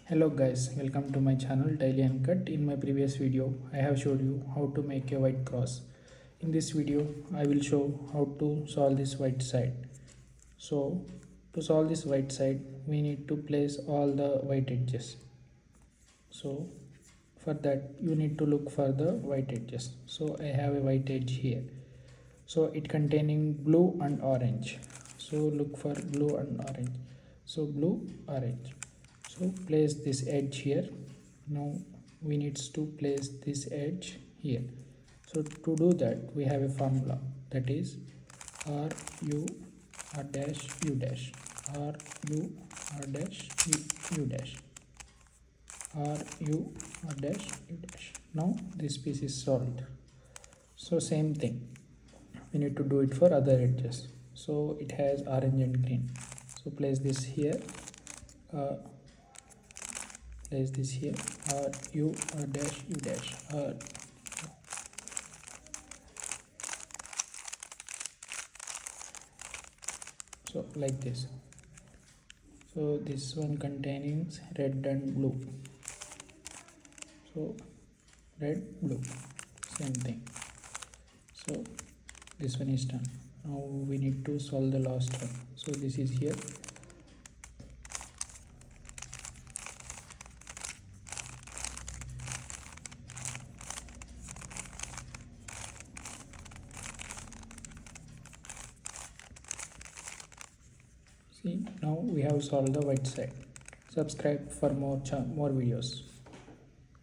Hello guys, welcome to my channel Daily Uncut. In my previous video, I have showed you how to make a white cross. In this video, I will show how to solve this white side. So, to solve this white side, we need to place all the white edges. So, for that, you need to look for the white edges. So, I have a white edge here. So, it containing blue and orange. So, look for blue and orange. So, blue, orange. So place this edge here. Now we need to place this edge here. So to do that, we have a formula, that is r u r dash u dash, r u r dash u dash, r u r dash u dash. Now this piece is solved. So same thing, we need to do it for other edges. So it has orange and green. So place this here. Place this here, r u r dash u dash, r. So like this. So this one contains red and blue. So red, blue, same thing. So this one is done. Now we need to solve the last one. So this is here. See, now we have solved the white side. Subscribe for more videos.